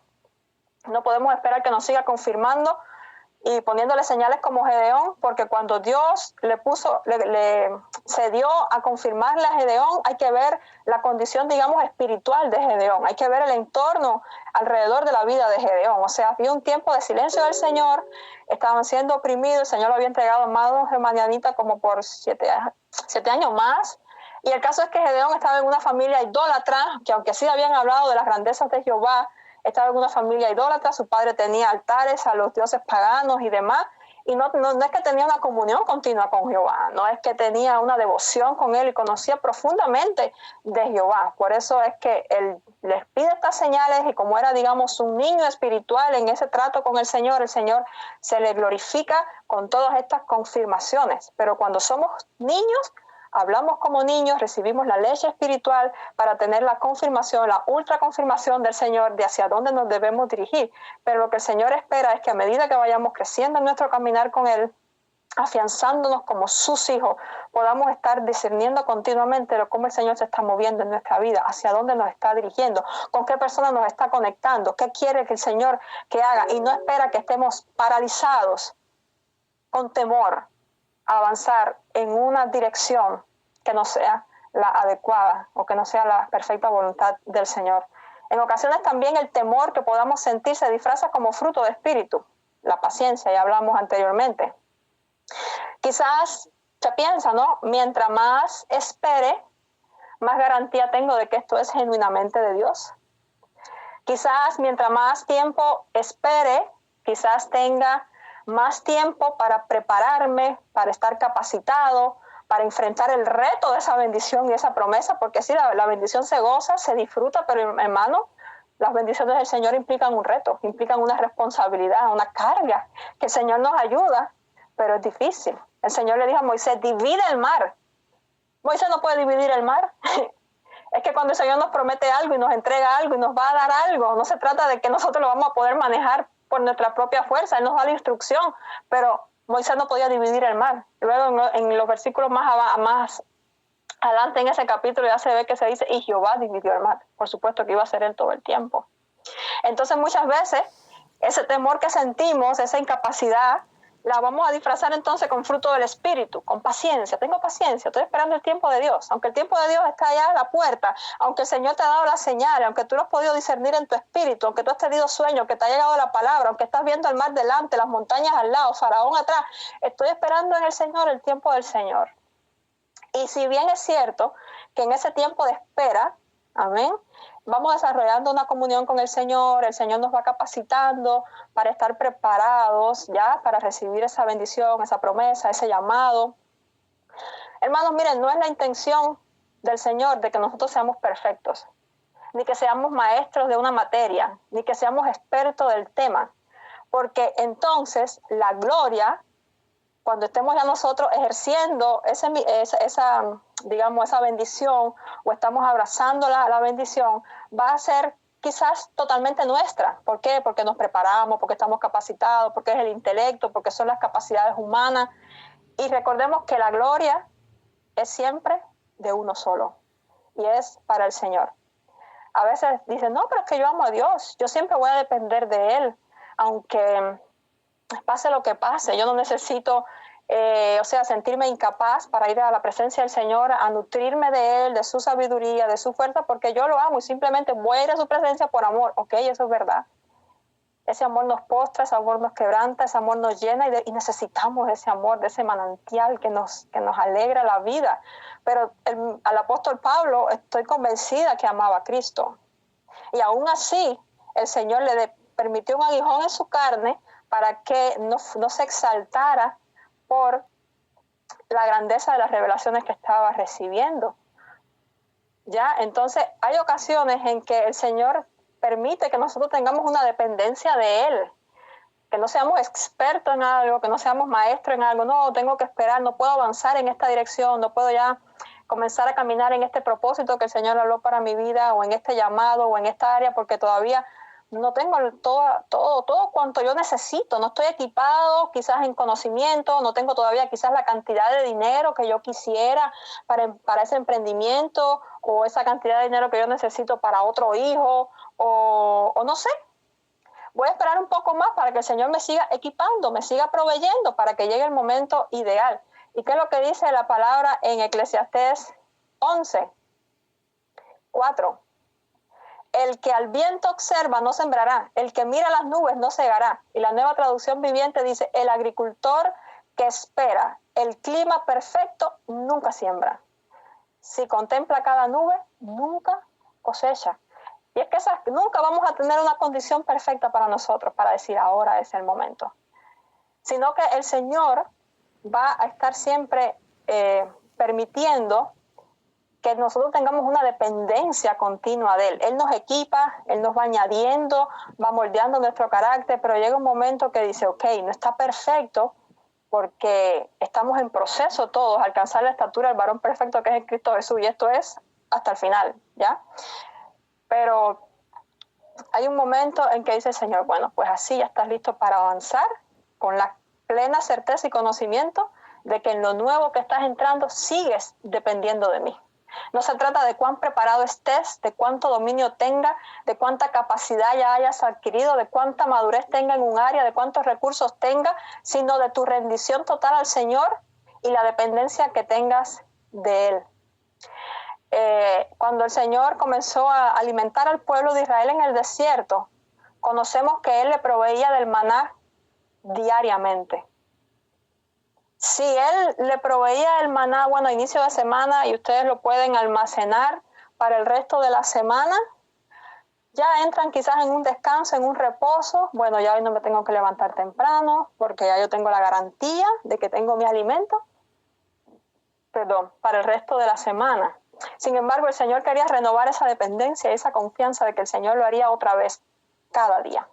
No podemos esperar que nos siga confirmando y poniéndole señales como Gedeón, porque cuando Dios le cedió a confirmarle a Gedeón, hay que ver la condición, digamos, espiritual de Gedeón, hay que ver el entorno alrededor de la vida de Gedeón. O sea, había un tiempo de silencio del Señor, estaban siendo oprimidos, el Señor lo había entregado a manos de Madianita como por 7 años más. Y el caso es que Gedeón estaba en una familia idólatra, que aunque sí habían hablado de las grandezas de Jehová, estaba en una familia idólatra, su padre tenía altares a los dioses paganos y demás, y no es que tenía una comunión continua con Jehová, no es que tenía una devoción con él y conocía profundamente de Jehová. Por eso es que él les pide estas señales y como era, digamos, un niño espiritual en ese trato con el Señor se le glorifica con todas estas confirmaciones. Pero cuando somos niños, hablamos como niños, recibimos la leche espiritual para tener la confirmación, la ultra confirmación del Señor de hacia dónde nos debemos dirigir. Pero lo que el Señor espera es que a medida que vayamos creciendo en nuestro caminar con Él, afianzándonos como sus hijos, podamos estar discerniendo continuamente cómo el Señor se está moviendo en nuestra vida, hacia dónde nos está dirigiendo, con qué persona nos está conectando, qué quiere que el Señor que haga, y no espera que estemos paralizados con temor a avanzar en una dirección que no sea la adecuada o que no sea la perfecta voluntad del Señor. En ocasiones también el temor que podamos sentir se disfraza como fruto de espíritu, la paciencia, ya hablamos anteriormente. Quizás se piensa, ¿no? Mientras más espere, más garantía tengo de que esto es genuinamente de Dios. Quizás mientras más tiempo espere, quizás tenga más tiempo para prepararme, para estar capacitado, para enfrentar el reto de esa bendición y esa promesa, porque sí, la bendición se goza, se disfruta, pero hermano, las bendiciones del Señor implican un reto, implican una responsabilidad, una carga, que el Señor nos ayuda, pero es difícil. El Señor le dijo a Moisés, divide el mar. Moisés no puede dividir el mar. Es que cuando el Señor nos promete algo y nos entrega algo y nos va a dar algo, no se trata de que nosotros lo vamos a poder manejar por nuestra propia fuerza. Él nos da la instrucción, pero Moisés no podía dividir el mar. Luego en los versículos más adelante en ese capítulo ya se ve que se dice, y Jehová dividió el mar. Por supuesto que iba a ser él todo el tiempo. Entonces muchas veces ese temor que sentimos, esa incapacidad, la vamos a disfrazar entonces con fruto del Espíritu, con paciencia. Tengo paciencia, estoy esperando el tiempo de Dios. Aunque el tiempo de Dios está allá a la puerta, aunque el Señor te ha dado las señales, aunque tú lo has podido discernir en tu espíritu, aunque tú has tenido sueños, que te ha llegado la palabra, aunque estás viendo el mar delante, las montañas al lado, Faraón atrás, estoy esperando en el Señor el tiempo del Señor. Y si bien es cierto que en ese tiempo de espera, amén, vamos desarrollando una comunión con el Señor nos va capacitando para estar preparados ya para recibir esa bendición, esa promesa, ese llamado. Hermanos, miren, no es la intención del Señor de que nosotros seamos perfectos, ni que seamos maestros de una materia, ni que seamos expertos del tema, porque entonces la gloria, cuando estemos ya nosotros ejerciendo esa bendición, o estamos abrazando la bendición, va a ser quizás totalmente nuestra. ¿Por qué? Porque nos preparamos, porque estamos capacitados, porque es el intelecto, porque son las capacidades humanas. Y recordemos que la gloria es siempre de uno solo, y es para el Señor. A veces dicen, no, pero es que yo amo a Dios, yo siempre voy a depender de Él, aunque pase lo que pase, yo no necesito, sentirme incapaz para ir a la presencia del Señor, a nutrirme de Él, de su sabiduría, de su fuerza, porque yo lo amo y simplemente voy a ir a su presencia por amor. Ok, eso es verdad. Ese amor nos postra, ese amor nos quebranta, ese amor nos llena y necesitamos ese amor, de ese manantial que nos alegra la vida. Pero al apóstol Pablo estoy convencida que amaba a Cristo. Y aún así, el Señor le permitió un aguijón en su carne para que no se exaltara por la grandeza de las revelaciones que estaba recibiendo. ¿Ya? Entonces, hay ocasiones en que el Señor permite que nosotros tengamos una dependencia de Él, que no seamos expertos en algo, que no seamos maestros en algo. No, tengo que esperar, no puedo avanzar en esta dirección, no puedo ya comenzar a caminar en este propósito que el Señor habló para mi vida, o en este llamado, o en esta área, porque todavía no tengo todo cuanto yo necesito, no estoy equipado quizás en conocimiento, no tengo todavía quizás la cantidad de dinero que yo quisiera para ese emprendimiento, o esa cantidad de dinero que yo necesito para otro hijo, o no sé. Voy a esperar un poco más para que el Señor me siga equipando, me siga proveyendo para que llegue el momento ideal. ¿Y qué es lo que dice la palabra en Eclesiastés 11:4? El que al viento observa no sembrará, el que mira las nubes no segará. Y la Nueva Traducción Viviente dice, el agricultor que espera el clima perfecto nunca siembra. Si contempla cada nube, nunca cosecha. Y es que nunca vamos a tener una condición perfecta para nosotros, para decir ahora es el momento. Sino que el Señor va a estar siempre permitiendo que nosotros tengamos una dependencia continua de Él. Él nos equipa, Él nos va añadiendo, va moldeando nuestro carácter, pero llega un momento que dice, ok, no está perfecto, porque estamos en proceso todos, alcanzar la estatura del varón perfecto que es en Cristo Jesús, y esto es hasta el final, ¿ya? Pero hay un momento en que dice el Señor, bueno, pues así ya estás listo para avanzar, con la plena certeza y conocimiento de que en lo nuevo que estás entrando sigues dependiendo de mí. No se trata de cuán preparado estés, de cuánto dominio tenga, de cuánta capacidad ya hayas adquirido, de cuánta madurez tenga en un área, de cuántos recursos tenga, sino de tu rendición total al Señor y la dependencia que tengas de Él. Cuando el Señor comenzó a alimentar al pueblo de Israel en el desierto, conocemos que Él le proveía del maná diariamente. Si Él le proveía el maná, bueno, a inicio de semana, y ustedes lo pueden almacenar para el resto de la semana, ya entran quizás en un descanso, en un reposo. Bueno, ya hoy no me tengo que levantar temprano porque ya yo tengo la garantía de que tengo mi alimento, para el resto de la semana. Sin embargo, el Señor quería renovar esa dependencia y esa confianza de que el Señor lo haría otra vez, cada día.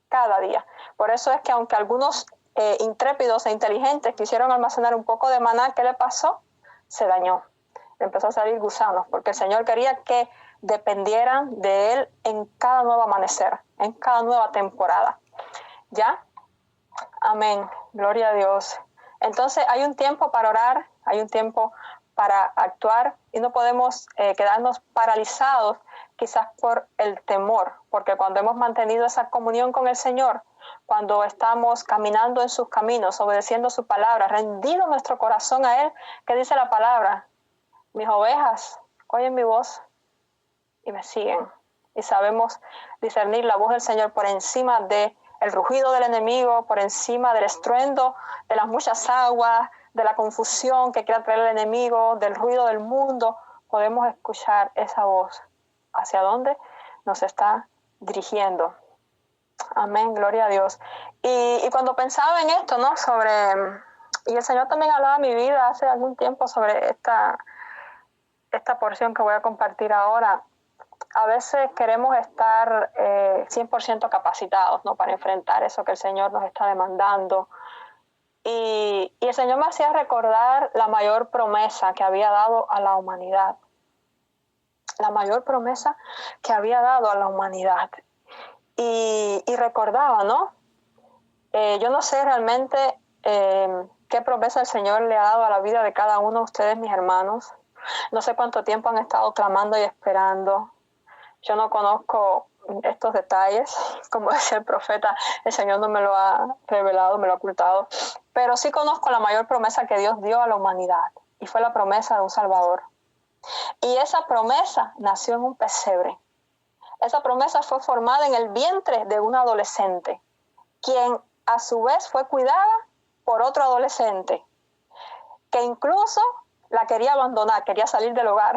Cada día. Por eso es que aunque algunos intrépidos e inteligentes quisieron almacenar un poco de maná, ¿qué le pasó? Se dañó. Le empezó a salir gusanos, porque el Señor quería que dependieran de Él en cada nuevo amanecer, en cada nueva temporada. ¿Ya? Amén. Gloria a Dios. Entonces hay un tiempo para orar, hay un tiempo para actuar, y no podemos quedarnos paralizados quizás por el temor, porque cuando hemos mantenido esa comunión con el Señor, cuando estamos caminando en sus caminos, obedeciendo su palabra, rendido nuestro corazón a Él, ¿qué dice la palabra? Mis ovejas oyen mi voz y me siguen. Y sabemos discernir la voz del Señor por encima del rugido del enemigo, por encima del estruendo de las muchas aguas, de la confusión que quiera traer el enemigo, del ruido del mundo, podemos escuchar esa voz. ¿Hacia dónde nos está dirigiendo? Amén, gloria a Dios. Y cuando pensaba en esto, ¿no? Y el Señor también hablaba a mi vida hace algún tiempo sobre esta porción que voy a compartir ahora. A veces queremos estar 100% capacitados, ¿no? Para enfrentar eso que el Señor nos está demandando. Y el Señor me hacía recordar la mayor promesa que había dado a la humanidad. La mayor promesa que había dado a la humanidad. Y recordaba, ¿no? Yo no sé realmente qué promesa el Señor le ha dado a la vida de cada uno de ustedes, mis hermanos. No sé cuánto tiempo han estado clamando y esperando. Yo no conozco estos detalles. Como decía el profeta, el Señor no me lo ha revelado, me lo ha ocultado. Pero sí conozco la mayor promesa que Dios dio a la humanidad. Y fue la promesa de un Salvador. Y esa promesa nació en un pesebre. Esa promesa fue formada en el vientre de un adolescente, quien a su vez fue cuidada por otro adolescente, que incluso la quería abandonar, quería salir del hogar.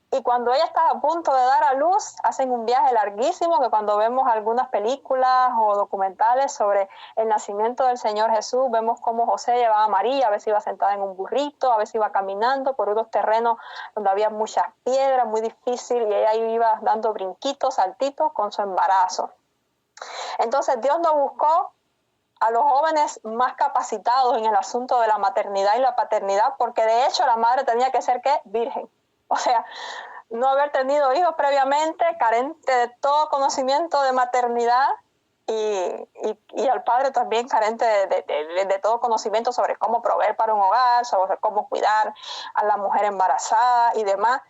Y cuando ella estaba a punto de dar a luz, hacen un viaje larguísimo, que cuando vemos algunas películas o documentales sobre el nacimiento del Señor Jesús, vemos cómo José llevaba a María, a veces iba sentada en un burrito, a veces iba caminando por unos terrenos donde había muchas piedras, muy difícil, y ella iba dando brinquitos, saltitos con su embarazo. Entonces Dios no buscó a los jóvenes más capacitados en el asunto de la maternidad y la paternidad, porque de hecho la madre tenía que ser, ¿qué? Virgen. O sea, no haber tenido hijos previamente, carente de todo conocimiento de maternidad y al padre también carente de todo conocimiento sobre cómo proveer para un hogar, sobre cómo cuidar a la mujer embarazada y demás.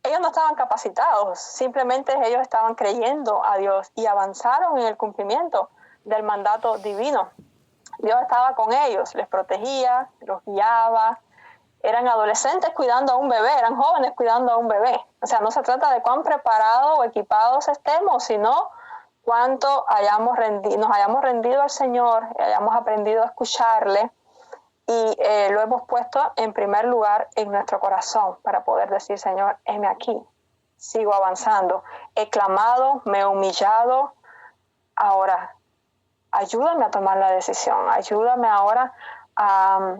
Ellos no estaban capacitados, simplemente ellos estaban creyendo a Dios y avanzaron en el cumplimiento del mandato divino. Dios estaba con ellos, les protegía, los guiaba. Eran adolescentes cuidando a un bebé, eran jóvenes cuidando a un bebé. O sea, no se trata de cuán preparados o equipados estemos, sino cuánto nos hayamos rendido al Señor, hayamos aprendido a escucharle y lo hemos puesto en primer lugar en nuestro corazón para poder decir, Señor, heme aquí, sigo avanzando. He clamado, me he humillado, ahora ayúdame a tomar la decisión, ayúdame ahora a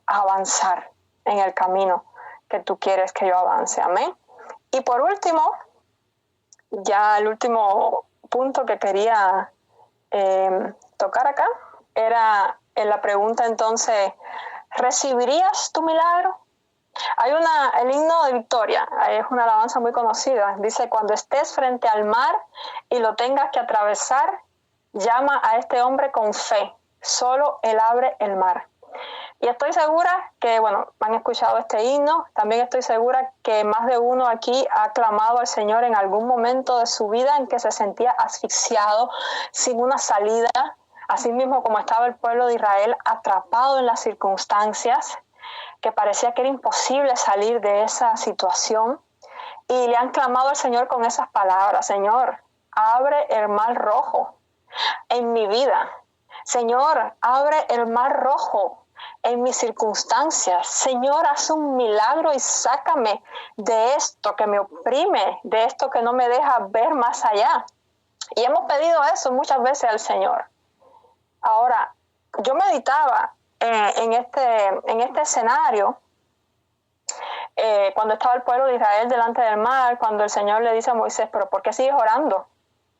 avanzar en el camino que tú quieres que yo avance. Amén. Y por último, ya el último punto que quería tocar acá era en la pregunta entonces, ¿recibirías tu milagro? Hay el himno de Victoria, es una alabanza muy conocida. Dice, cuando estés frente al mar y lo tengas que atravesar, llama a este hombre con fe, solo él abre el mar. Y estoy segura que, han escuchado este himno, también estoy segura que más de uno aquí ha clamado al Señor en algún momento de su vida en que se sentía asfixiado, sin una salida, así mismo como estaba el pueblo de Israel atrapado en las circunstancias, que parecía que era imposible salir de esa situación, y le han clamado al Señor con esas palabras, Señor, abre el mar rojo en mi vida, Señor, abre el mar rojo en mis circunstancias. Señor, haz un milagro y sácame de esto que me oprime, de esto que no me deja ver más allá. Y hemos pedido eso muchas veces al Señor. Ahora, yo meditaba en este escenario, cuando estaba el pueblo de Israel delante del mar, cuando el Señor le dice a Moisés, pero ¿por qué sigues orando?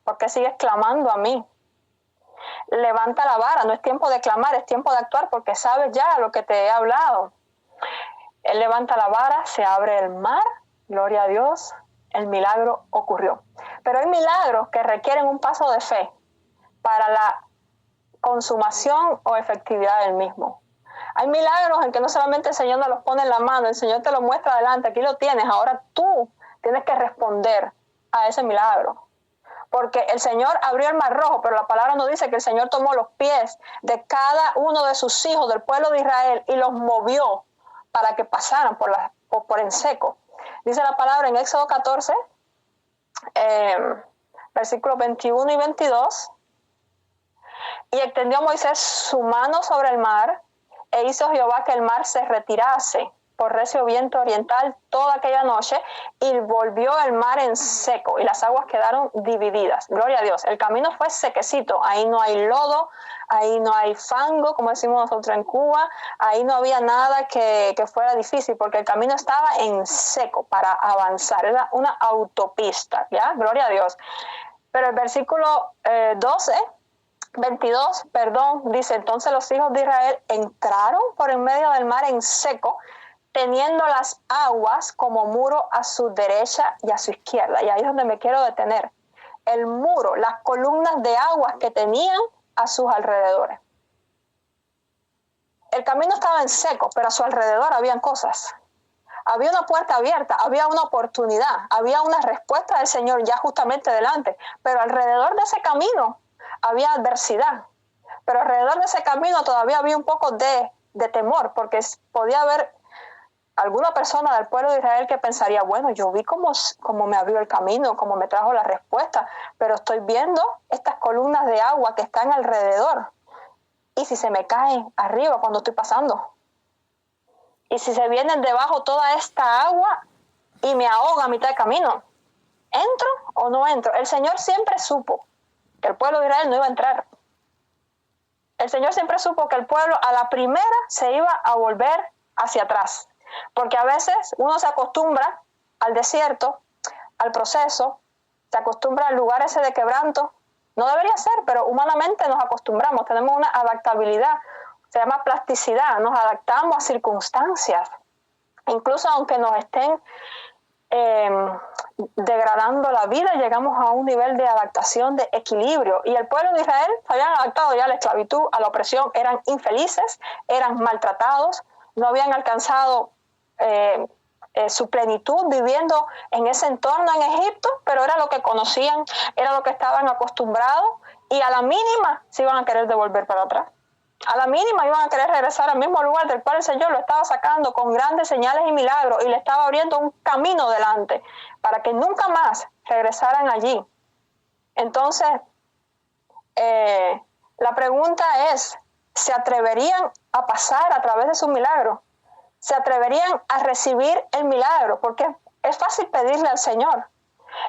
¿Por qué sigues clamando a mí? Levanta la vara, no es tiempo de clamar, es tiempo de actuar porque sabes ya lo que te he hablado. Él levanta la vara, se abre el mar, gloria a Dios, el milagro ocurrió. Pero hay milagros que requieren un paso de fe para la consumación o efectividad del mismo. Hay milagros en que no solamente el Señor nos los pone en la mano, el Señor te lo muestra adelante, aquí lo tienes, ahora tú tienes que responder a ese milagro. Porque el Señor abrió el mar rojo, pero la palabra nos dice que el Señor tomó los pies de cada uno de sus hijos del pueblo de Israel y los movió para que pasaran por en seco. Dice la palabra en Éxodo 14, versículos 21 y 22, y extendió Moisés su mano sobre el mar, E hizo Jehová que el mar se retirase por recio viento oriental toda aquella noche, y volvió el mar en seco, y las aguas quedaron divididas. Gloria a Dios. El camino fue sequecito. Ahí no hay lodo, ahí no hay fango, como decimos nosotros en Cuba. Ahí no había nada que fuera difícil, porque el camino estaba en seco para avanzar. Era una autopista, ¿ya? Gloria a Dios. Pero el versículo 22, dice: entonces los hijos de Israel entraron por en medio del mar en seco, teniendo las aguas como muro a su derecha y a su izquierda. Y ahí es donde me quiero detener. El muro, las columnas de aguas que tenían a sus alrededores. El camino estaba en seco, pero a su alrededor habían cosas. Había una puerta abierta, había una oportunidad, había una respuesta del Señor ya justamente delante. Pero alrededor de ese camino había adversidad. Pero alrededor de ese camino todavía había un poco de temor, porque podía haber alguna persona del pueblo de Israel que pensaría: bueno, yo vi cómo me abrió el camino, cómo me trajo la respuesta, pero estoy viendo estas columnas de agua que están alrededor. ¿Y si se me caen arriba cuando estoy pasando? ¿Y si se vienen debajo toda esta agua y me ahoga a mitad de camino? ¿Entro o no entro? El Señor siempre supo que el pueblo de Israel no iba a entrar. El Señor siempre supo que el pueblo a la primera se iba a volver hacia atrás. Porque a veces uno se acostumbra al desierto, al proceso, se acostumbra al lugar ese de quebranto. No debería ser, pero humanamente nos acostumbramos, tenemos una adaptabilidad, se llama plasticidad, nos adaptamos a circunstancias. Incluso aunque nos estén degradando la vida, llegamos a un nivel de adaptación, de equilibrio. Y el pueblo de Israel se habían adaptado ya a la esclavitud, a la opresión, eran infelices, eran maltratados, no habían alcanzado su plenitud viviendo en ese entorno en Egipto, pero era lo que conocían, era lo que estaban acostumbrados, y a la mínima se iban a querer devolver para atrás. A la mínima iban a querer regresar al mismo lugar del cual el Señor lo estaba sacando con grandes señales y milagros, y le estaba abriendo un camino delante para que nunca más regresaran allí. Entonces, la pregunta es: ¿se atreverían a pasar a través de su milagro? ¿Se atreverían a recibir el milagro? Porque es fácil pedirle al Señor.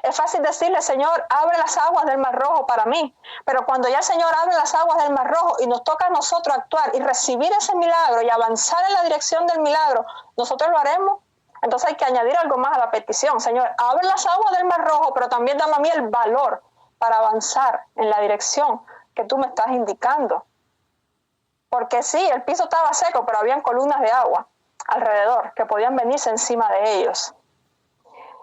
Es fácil decirle: Señor, abre las aguas del Mar Rojo para mí. Pero cuando ya el Señor abre las aguas del Mar Rojo y nos toca a nosotros actuar y recibir ese milagro y avanzar en la dirección del milagro, ¿nosotros lo haremos? Entonces hay que añadir algo más a la petición. Señor, abre las aguas del Mar Rojo, pero también dame a mí el valor para avanzar en la dirección que tú me estás indicando. Porque sí, el piso estaba seco, pero habían columnas de agua alrededor que podían venirse encima de ellos.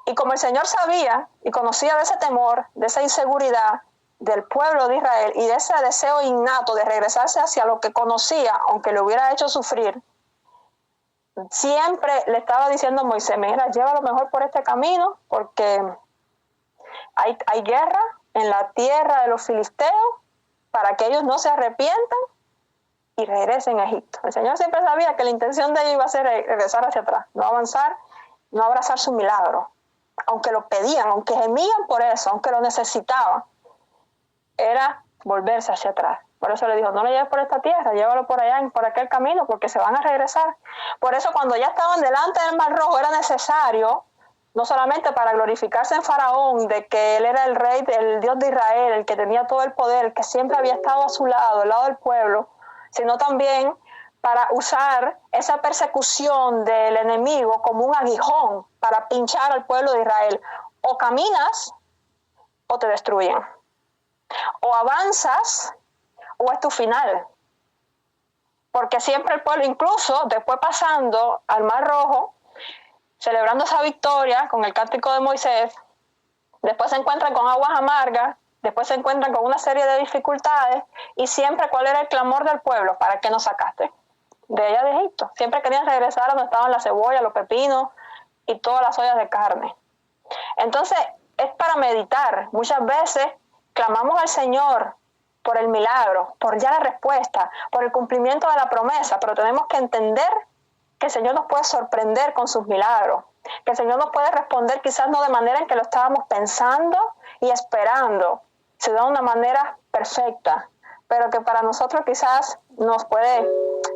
Y como el Señor sabía y conocía de ese temor, de esa inseguridad del pueblo de Israel y de ese deseo innato de regresarse hacia lo que conocía, aunque le hubiera hecho sufrir, siempre le estaba diciendo a Moisés: mira, llévalo mejor por este camino, porque hay guerra en la tierra de los filisteos, para que ellos no se arrepientan y regresen a Egipto. El Señor siempre sabía que la intención de ellos iba a ser regresar hacia atrás, no avanzar, no abrazar su milagro. Aunque lo pedían, aunque gemían por eso, aunque lo necesitaban, era volverse hacia atrás. Por eso le dijo: no lo lleves por esta tierra, llévalo por allá, por aquel camino, porque se van a regresar. Por eso cuando ya estaban delante del Mar Rojo era necesario, no solamente para glorificarse en Faraón, de que él era el rey, el Dios de Israel, el que tenía todo el poder, el que siempre había estado a su lado, al lado del pueblo, sino también para usar esa persecución del enemigo como un aguijón para pinchar al pueblo de Israel. O caminas o te destruyen. O avanzas o es tu final. Porque siempre el pueblo, incluso después pasando al Mar Rojo, celebrando esa victoria con el cántico de Moisés, después se encuentran con aguas amargas, después se encuentran con una serie de dificultades, y siempre, ¿cuál era el clamor del pueblo? ¿Para qué nos sacaste de allá de Egipto? Siempre querían regresar a donde estaban las cebollas, los pepinos y todas las ollas de carne. Entonces, es para meditar. Muchas veces clamamos al Señor por el milagro, por ya la respuesta, por el cumplimiento de la promesa, pero tenemos que entender que el Señor nos puede sorprender con sus milagros, que el Señor nos puede responder quizás no de manera en que lo estábamos pensando y esperando, sino de una manera perfecta, pero que para nosotros quizás nos puede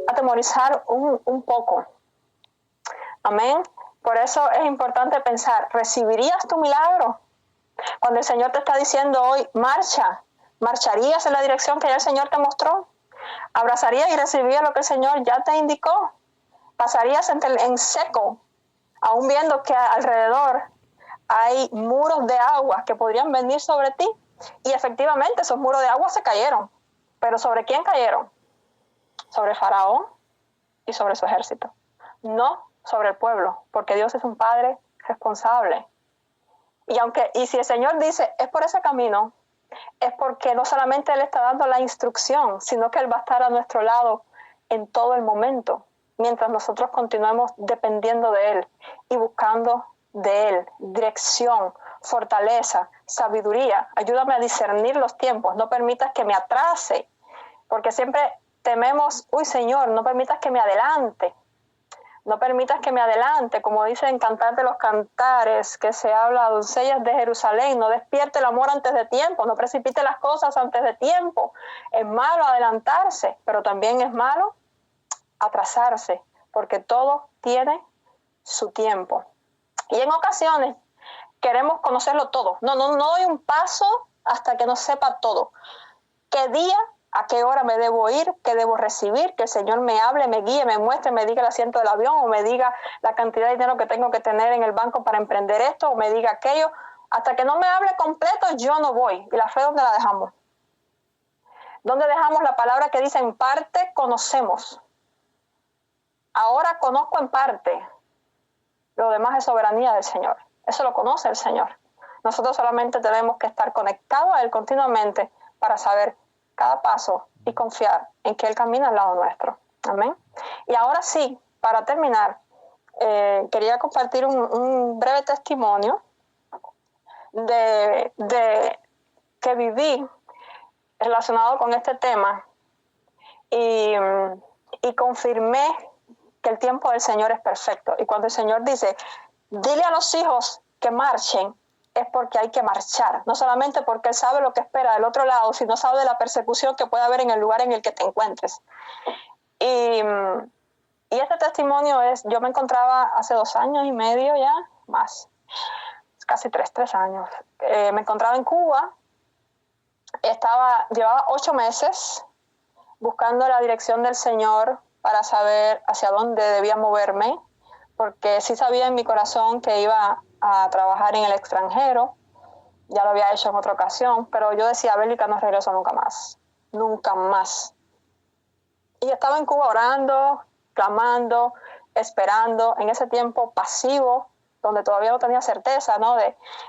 atemorizar un poco. Amén. Por eso es importante pensar, ¿recibirías tu milagro? Cuando el Señor te está diciendo hoy, marcha, ¿marcharías en la dirección que ya el Señor te mostró? ¿Abrazarías y recibirías lo que el Señor ya te indicó? ¿Pasarías en seco, aún viendo que alrededor hay muros de agua que podrían venir sobre ti? Y efectivamente esos muros de agua se cayeron. ¿Pero sobre quién cayeron? Sobre Faraón y sobre su ejército. No sobre el pueblo, porque Dios es un Padre responsable. Y si el Señor dice, es por ese camino, es porque no solamente Él está dando la instrucción, sino que Él va a estar a nuestro lado en todo el momento, mientras nosotros continuemos dependiendo de Él y buscando de Él dirección, fortaleza, sabiduría. Ayúdame a discernir los tiempos, no permitas que me atrase, porque siempre tememos, uy Señor, no permitas que me adelante. No permitas que me adelante, como dice en Cantar de los Cantares, que se habla, doncellas de Jerusalén, no despierte el amor antes de tiempo, no precipite las cosas antes de tiempo. Es malo adelantarse, pero también es malo atrasarse, porque todo tiene su tiempo. Y en ocasiones queremos conocerlo todo. No doy un paso hasta que no sepa todo. ¿Qué día? ¿A qué hora me debo ir? ¿Qué debo recibir? Que el Señor me hable, me guíe, me muestre, me diga el asiento del avión o me diga la cantidad de dinero que tengo que tener en el banco para emprender esto o me diga aquello. Hasta que no me hable completo, yo no voy. ¿Y la fe dónde la dejamos? ¿Dónde dejamos la palabra que dice en parte conocemos? Ahora conozco en parte. Lo demás es soberanía del Señor. Eso lo conoce el Señor. Nosotros solamente tenemos que estar conectados a Él continuamente para saber cada paso y confiar en que Él camina al lado nuestro. Amén. Y ahora sí, para terminar, quería compartir un breve testimonio de que viví relacionado con este tema y confirmé que el tiempo del Señor es perfecto. Y cuando el Señor dice, dile a los hijos que marchen, es porque hay que marchar, no solamente porque Él sabe lo que espera del otro lado, sino sabe de la persecución que puede haber en el lugar en el que te encuentres. Y este testimonio yo me encontraba hace 2 años y medio ya, más, casi 3 años. Me encontraba en Cuba, llevaba 8 meses buscando la dirección del Señor para saber hacia dónde debía moverme, porque sí sabía en mi corazón que iba a trabajar en el extranjero, ya lo había hecho en otra ocasión, pero yo decía, Bélica, no regreso nunca más, nunca más. Y estaba en Cuba orando, clamando, esperando, en ese tiempo pasivo, donde todavía no tenía certeza, ¿no?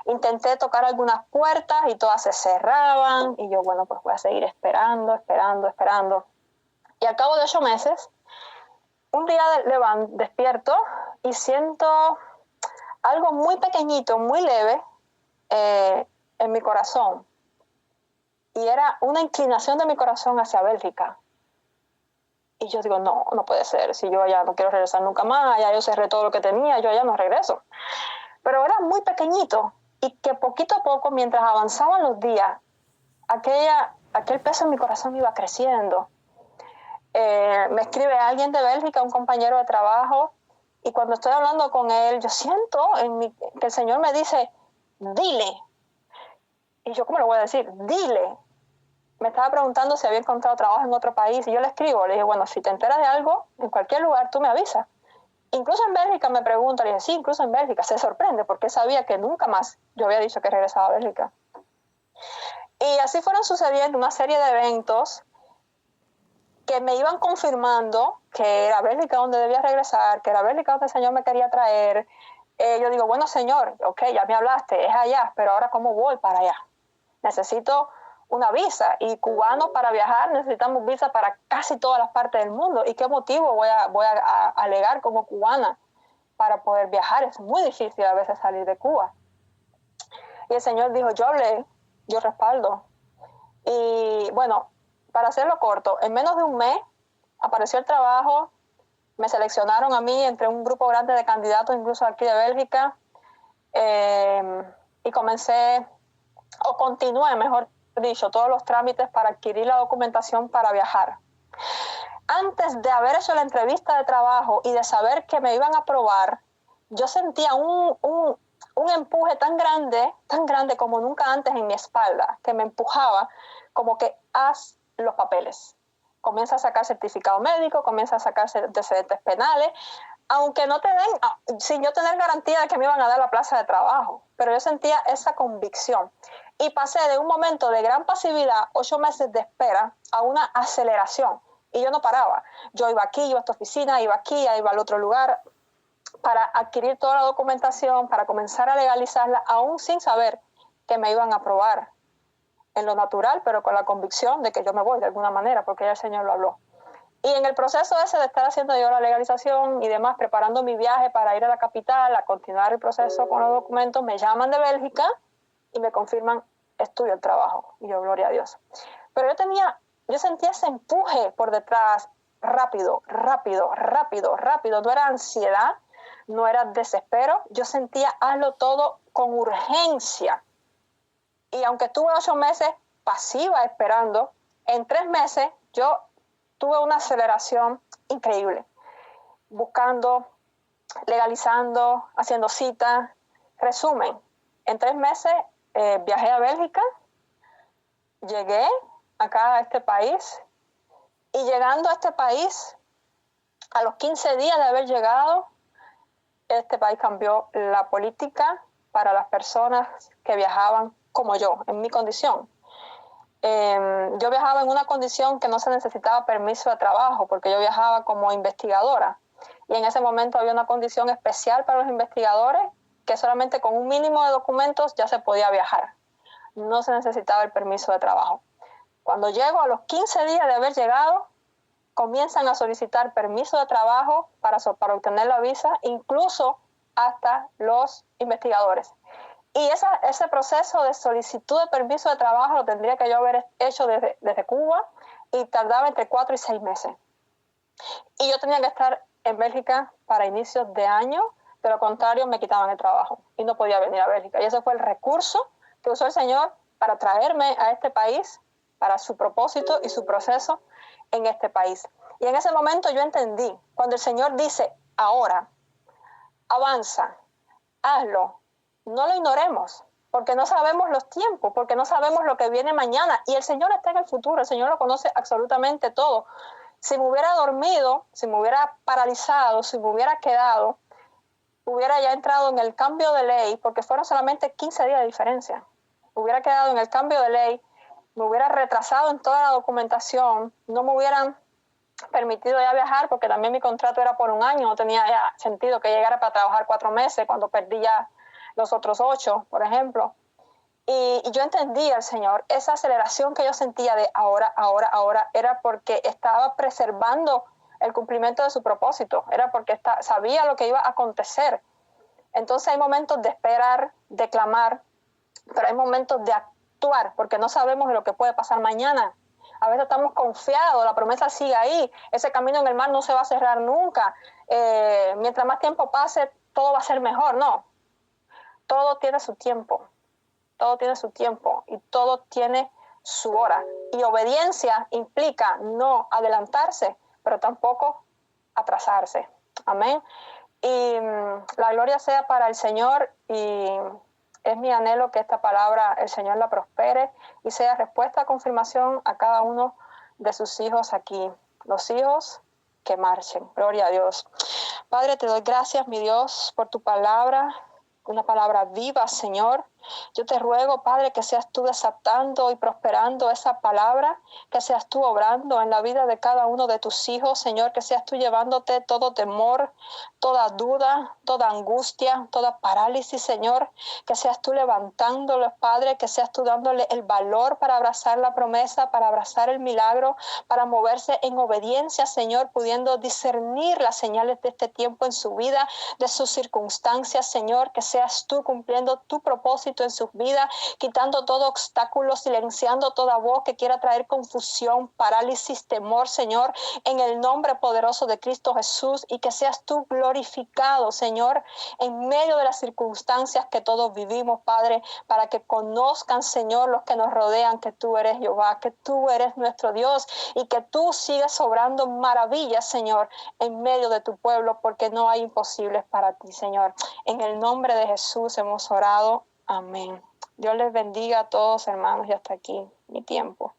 Intenté tocar algunas puertas y todas se cerraban, y yo, bueno, pues voy a seguir esperando. Y al cabo de 8 meses, un día despierto y siento algo muy pequeñito, muy leve en mi corazón. Y era una inclinación de mi corazón hacia Bélgica. Y yo digo, no puede ser. Si yo ya no quiero regresar nunca más, ya yo cerré todo lo que tenía, yo ya no regreso. Pero era muy pequeñito y que poquito a poco, mientras avanzaban los días, aquel peso en mi corazón iba creciendo. Me escribe alguien de Bélgica, un compañero de trabajo, y cuando estoy hablando con él, yo siento que el Señor me dice, dile. Y yo, ¿cómo le voy a decir? Dile. Me estaba preguntando si había encontrado trabajo en otro país, y yo le escribo, le dije, bueno, si te enteras de algo, en cualquier lugar, tú me avisas. Incluso en Bélgica me pregunta, le dije, sí, incluso en Bélgica. Se sorprende porque sabía que nunca más yo había dicho que regresaba a Bélgica. Y así fueron sucediendo una serie de eventos que me iban confirmando que era Bélgica donde debía regresar, que era Bélgica donde el Señor me quería traer. Yo digo, bueno, Señor, ok, ya me hablaste, es allá, pero ahora ¿cómo voy para allá? Necesito una visa, y cubanos para viajar necesitamos visa para casi todas las partes del mundo. ¿Y qué motivo voy a alegar como cubana para poder viajar? Es muy difícil a veces salir de Cuba. Y el Señor dijo, yo hablé, yo respaldo. Y bueno, para hacerlo corto, en menos de un mes apareció el trabajo, me seleccionaron a mí entre un grupo grande de candidatos, incluso aquí de Bélgica, y continué, mejor dicho, todos los trámites para adquirir la documentación para viajar. Antes de haber hecho la entrevista de trabajo y de saber que me iban a aprobar, yo sentía un empuje tan grande como nunca antes en mi espalda, que me empujaba como que haz los papeles. Comienza a sacar certificado médico, comienza a sacar antecedentes penales, aunque no te den, sin yo tener garantía de que me iban a dar la plaza de trabajo. Pero yo sentía esa convicción. Y pasé de un momento de gran pasividad, 8 meses de espera, a una aceleración. Y yo no paraba. Yo iba aquí, iba a esta oficina, iba aquí, iba al otro lugar, para adquirir toda la documentación, para comenzar a legalizarla, aún sin saber que me iban a aprobar en lo natural, pero con la convicción de que yo me voy de alguna manera, porque ya el Señor lo habló. Y en el proceso ese de estar haciendo yo la legalización y demás, preparando mi viaje para ir a la capital, a continuar el proceso con los documentos, me llaman de Bélgica y me confirman, estudio el trabajo. Y yo, gloria a Dios. Pero yo sentía ese empuje por detrás, rápido. No era ansiedad, no era desespero. Yo sentía, hazlo todo con urgencia. Y aunque estuve 8 meses pasiva esperando, en 3 meses yo tuve una aceleración increíble, buscando, legalizando, haciendo citas. Resumen, en 3 meses viajé a Bélgica, llegué acá a este país y llegando a este país, a los 15 días de haber llegado, este país cambió la política para las personas que viajaban como yo, en mi condición. Yo viajaba en una condición que no se necesitaba permiso de trabajo porque yo viajaba como investigadora y en ese momento había una condición especial para los investigadores que solamente con un mínimo de documentos ya se podía viajar, no se necesitaba el permiso de trabajo. Cuando llego a los 15 días de haber llegado, comienzan a solicitar permiso de trabajo para obtener la visa, incluso hasta los investigadores. Y ese proceso de solicitud de permiso de trabajo lo tendría que yo haber hecho desde Cuba y tardaba entre 4 y 6 meses. Y yo tenía que estar en Bélgica para inicios de año, de lo contrario me quitaban el trabajo y no podía venir a Bélgica. Y ese fue el recurso que usó el Señor para traerme a este país, para su propósito y su proceso en este país. Y en ese momento yo entendí, cuando el Señor dice, ahora, avanza, hazlo, no lo ignoremos, porque no sabemos los tiempos, porque no sabemos lo que viene mañana. Y el Señor está en el futuro, el Señor lo conoce absolutamente todo. Si me hubiera dormido, si me hubiera paralizado, si me hubiera quedado, hubiera ya entrado en el cambio de ley, porque fueron solamente 15 días de diferencia. Hubiera quedado en el cambio de ley, me hubiera retrasado en toda la documentación, no me hubieran permitido ya viajar, porque también mi contrato era por 1 año, no tenía ya sentido que llegara para trabajar 4 meses, cuando perdí ya los otros 8, por ejemplo. Y yo entendí al Señor, esa aceleración que yo sentía de ahora, era porque estaba preservando el cumplimiento de su propósito, era porque sabía lo que iba a acontecer. Entonces hay momentos de esperar, de clamar, pero hay momentos de actuar, porque no sabemos de lo que puede pasar mañana. A veces estamos confiados, la promesa sigue ahí, ese camino en el mar no se va a cerrar nunca, mientras más tiempo pase, todo va a ser mejor. No, todo tiene su tiempo y todo tiene su hora. Y obediencia implica no adelantarse, pero tampoco atrasarse. Amén. Y la gloria sea para el Señor, y es mi anhelo que esta palabra el Señor la prospere y sea respuesta a confirmación a cada uno de sus hijos aquí, los hijos que marchen. Gloria a Dios. Padre, te doy gracias, mi Dios, por tu palabra, una palabra viva, Señor. Yo te ruego, Padre, que seas tú desatando y prosperando esa palabra, que seas tú obrando en la vida de cada uno de tus hijos, Señor, que seas tú llevándote todo temor, toda duda, toda angustia, toda parálisis, Señor, que seas tú levantándolos, Padre, que seas tú dándole el valor para abrazar la promesa, para abrazar el milagro, para moverse en obediencia, Señor, pudiendo discernir las señales de este tiempo en su vida, de sus circunstancias, Señor, que seas tú cumpliendo tu propósito Cristo en sus vidas, quitando todo obstáculo, silenciando toda voz que quiera traer confusión, parálisis, temor, Señor, en el nombre poderoso de Cristo Jesús, y que seas tú glorificado, Señor, en medio de las circunstancias que todos vivimos, Padre, para que conozcan, Señor, los que nos rodean, que tú eres Jehová, que tú eres nuestro Dios, y que tú sigas obrando maravillas, Señor, en medio de tu pueblo, porque no hay imposibles para ti, Señor. En el nombre de Jesús hemos orado. Amén. Dios les bendiga a todos, hermanos, y hasta aquí mi tiempo.